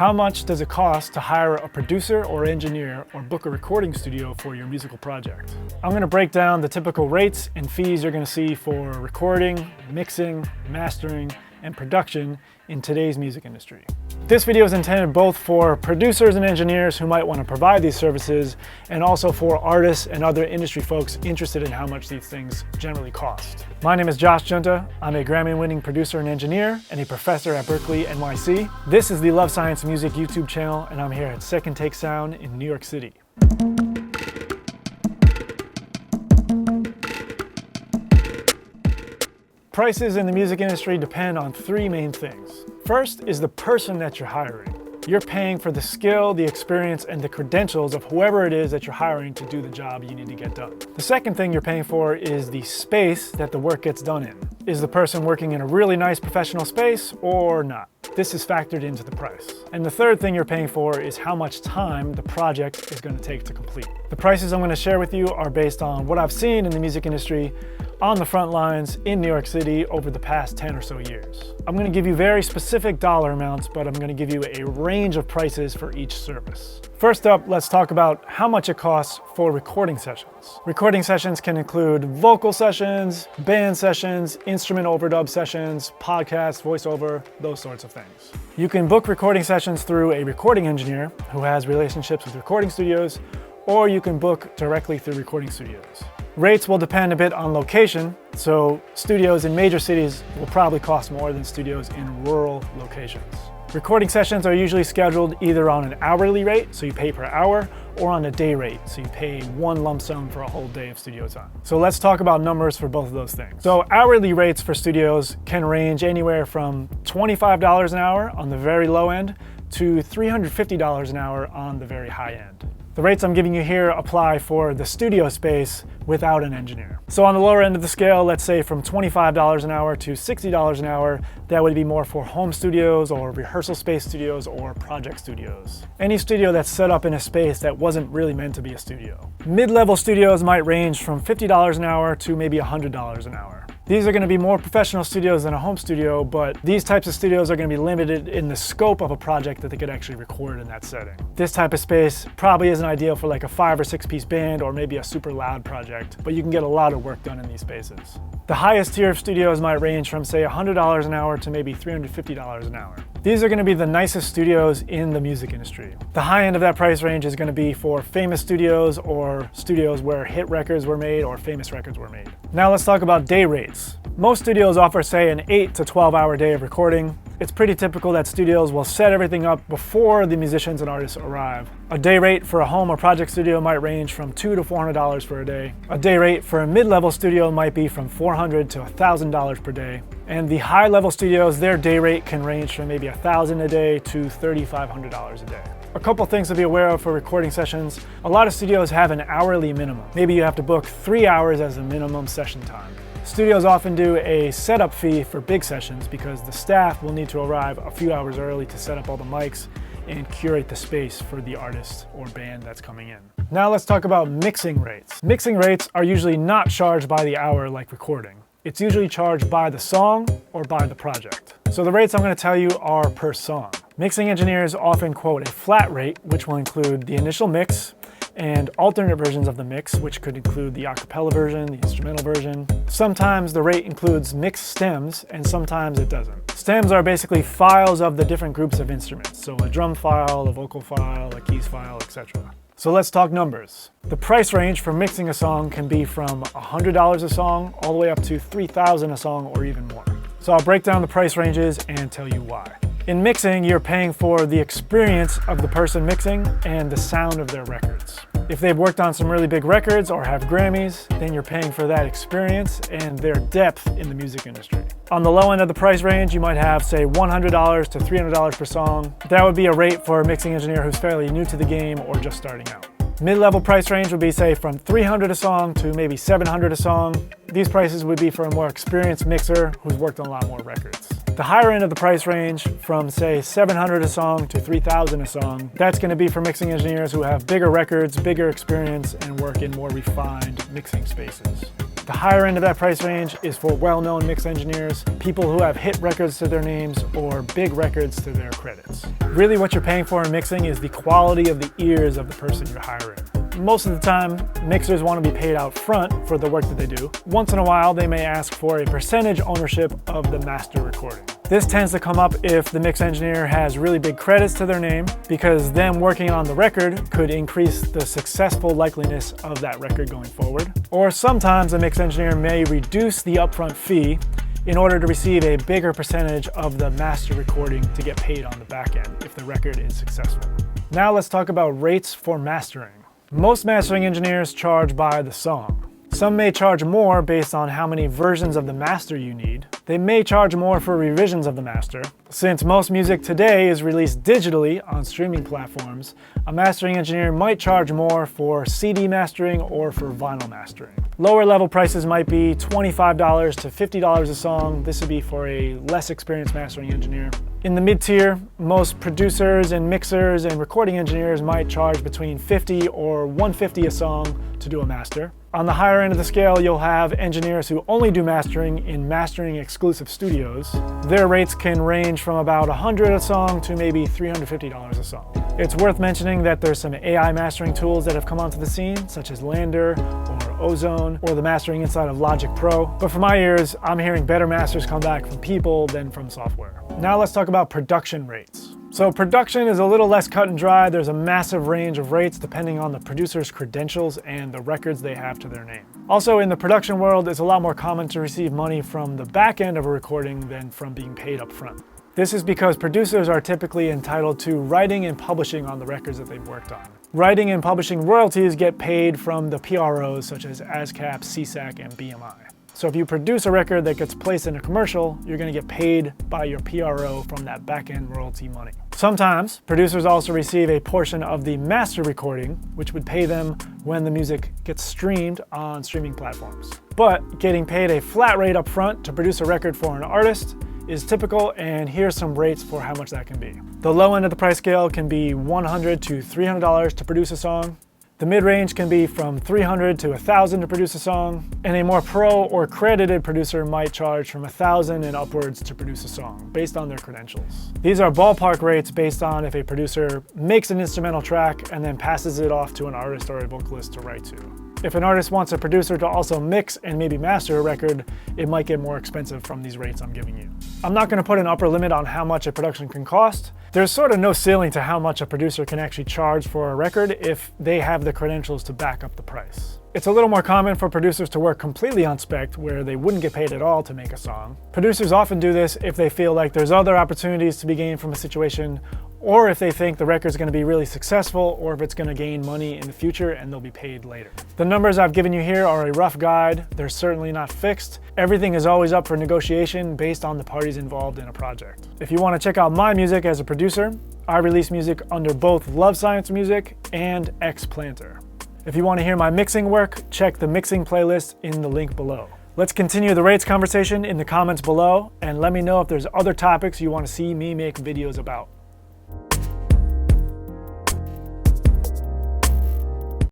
How much does it cost to hire a producer or engineer or book a recording studio for your musical project? I'm going to break down the typical rates and fees you're going to see for recording, mixing, mastering, and production in today's music industry. This video is intended both for producers and engineers who might want to provide these services, and also for artists and other industry folks interested in how much these things generally cost. My name is Giunta. I'm a Grammy-winning producer and engineer and a professor at Berklee, NYC. This is the Love Science Music YouTube channel, and I'm here at Second Take Sound in New York City. Prices in the music industry depend on three main things. First is the person that you're hiring. You're paying for the skill, the experience, and the credentials of whoever it is that you're hiring to do the job you need to get done. The second thing you're paying for is the space that the work gets done in. Is the person working in a really nice professional space or not? This is factored into the price. And the third thing you're paying for is how much time the project is going to take to complete. The prices I'm going to share with you are based on what I've seen in the music industry on the front lines in New York City over the past 10 or so years. I'm going to give you very specific dollar amounts, but I'm going to give you a range of prices for each service. First up, let's talk about how much it costs for recording sessions. Recording sessions can include vocal sessions, band sessions, instrument overdub sessions, podcasts, voiceover, those sorts of things. You can book recording sessions through a recording engineer who has relationships with recording studios, or you can book directly through recording studios. Rates will depend a bit on location, so studios in major cities will probably cost more than studios in rural locations. Recording sessions are usually scheduled either on an hourly rate, so you pay per hour, or on a day rate, so you pay one lump sum for a whole day of studio time. So let's talk about numbers for both of those things. So hourly rates for studios can range anywhere from $25 an hour on the very low end to $350 an hour on the very high end. The rates I'm giving you here apply for the studio space without an engineer. So on the lower end of the scale, let's say from $25 an hour to $60 an hour, that would be more for home studios or rehearsal space studios or project studios. Any studio that's set up in a space that wasn't really meant to be a studio. Mid-level studios might range from $50 an hour to maybe $100 an hour. These are going to be more professional studios than a home studio, but these types of studios are going to be limited in the scope of a project that they could actually record in that setting. This type of space probably isn't ideal for like a 5 or 6 piece band or maybe a super loud project, but you can get a lot of work done in these spaces. The highest tier of studios might range from say $100 an hour to maybe $350 an hour. These are going to be the nicest studios in the music industry. The high end of that price range is going to be for famous studios or studios where hit records were made or famous records were made. Now let's talk about day rates. Most studios offer say an 8 to 12 hour day of recording. It's pretty typical that studios will set everything up before the musicians and artists arrive. A day rate for a home or project studio might range from $200 to $400 for a day. A day rate for a mid-level studio might be from $400 to $1,000 per day. And the high-level studios, their day rate can range from maybe $1,000 a day to $3,500 a day. A couple things to be aware of for recording sessions. A lot of studios have an hourly minimum. Maybe you have to book 3 hours as a minimum session time. Studios often do a setup fee for big sessions because the staff will need to arrive a few hours early to set up all the mics and curate the space for the artist or band that's coming in. Now let's talk about mixing rates. Mixing rates are usually not charged by the hour like recording. It's usually charged by the song or by the project. So the rates I'm going to tell you are per song. Mixing engineers often quote a flat rate, which will include the initial mix and alternate versions of the mix, which could include the a cappella version, the instrumental version. Sometimes the rate includes mixed stems, and sometimes it doesn't. Stems are basically files of the different groups of instruments, so a drum file, a vocal file, a keys file, etc. So let's talk numbers. The price range for mixing a song can be from $100 a song all the way up to $3,000 a song or even more. So I'll break down the price ranges and tell you why. In mixing, you're paying for the experience of the person mixing and the sound of their records. If they've worked on some really big records or have Grammys, then you're paying for that experience and their depth in the music industry. On the low end of the price range, you might have, say, $100 to $300 per song. That would be a rate for a mixing engineer who's fairly new to the game or just starting out. Mid-level price range would be, say, from $300 a song to maybe $700 a song. These prices would be for a more experienced mixer who's worked on a lot more records. The higher end of the price range, from say $700 a song to $3,000 a song, that's going to be for mixing engineers who have bigger records, bigger experience, and work in more refined mixing spaces. The The higher end of that price range is for well-known mix engineers, people who have hit records to their names or big records to their credits. Really what you're paying for in mixing is the quality of the ears of the person you're hiring. Most of the time, mixers want to be paid out front for the work that they do. Once in a while, they may ask for a percentage ownership of the master recording. This tends to come up if the mix engineer has really big credits to their name, because them working on the record could increase the successful likeliness of that record going forward. Or sometimes the mix engineer may reduce the upfront fee in order to receive a bigger percentage of the master recording to get paid on the back end if the record is successful. Now let's talk about rates for mastering. Most mastering engineers charge by the song. Some may charge more based on how many versions of the master you need. They may charge more for revisions of the master. Since most music today is released digitally on streaming platforms, a mastering engineer might charge more for CD mastering or for vinyl mastering. Lower level prices might be $25 to $50 a song. This would be for a less experienced mastering engineer. In the mid-tier, most producers and mixers and recording engineers might charge between $50 or $150 a song to do a master. On the higher end of the scale, you'll have engineers who only do mastering in mastering exclusive studios. Their rates can range from about $100 a song to maybe $350 a song. It's worth mentioning that there's some AI mastering tools that have come onto the scene, such as Lander or Ozone, or the mastering inside of Logic Pro. But for my ears, I'm hearing better masters come back from people than from software. Now let's talk about production rates. So production is a little less cut and dry. There's a massive range of rates depending on the producer's credentials and the records they have to their name. Also, in the production world, it's a lot more common to receive money from the back end of a recording than from being paid up front. This is because producers are typically entitled to writing and publishing on the records that they've worked on. Writing and publishing royalties get paid from the PROs such as ASCAP, CSAC, and BMI. So if you produce a record that gets placed in a commercial, you're going to get paid by your PRO from that back-end royalty money. Sometimes, producers also receive a portion of the master recording, which would pay them when the music gets streamed on streaming platforms. But getting paid a flat rate up front to produce a record for an artist is typical, and here's some rates for how much that can be. The low end of the price scale can be $100 to $300 to produce a song. The mid-range can be from $300 to $1,000 to produce a song, and a more pro or credited producer might charge from $1,000 and upwards to produce a song, based on their credentials. These are ballpark rates based on if a producer makes an instrumental track and then passes it off to an artist or a vocalist to write to. If an artist wants a producer to also mix and maybe master a record, it might get more expensive from these rates I'm giving you. I'm not going to put an upper limit on how much a production can cost. There's sort of no ceiling to how much a producer can actually charge for a record if they have the credentials to back up the price. It's a little more common for producers to work completely on spec where they wouldn't get paid at all to make a song. Producers often do this if they feel like there's other opportunities to be gained from a situation, or if they think the record's going to be really successful, or if it's going to gain money in the future and they'll be paid later. The numbers I've given you here are a rough guide. They're certainly not fixed. Everything is always up for negotiation based on the parties involved in a project. If you want to check out my music as a producer, I release music under both Love Science Music and X-Planter. If you want to hear my mixing work, check the mixing playlist in the link below. Let's continue the rates conversation in the comments below, and let me know if there's other topics you want to see me make videos about.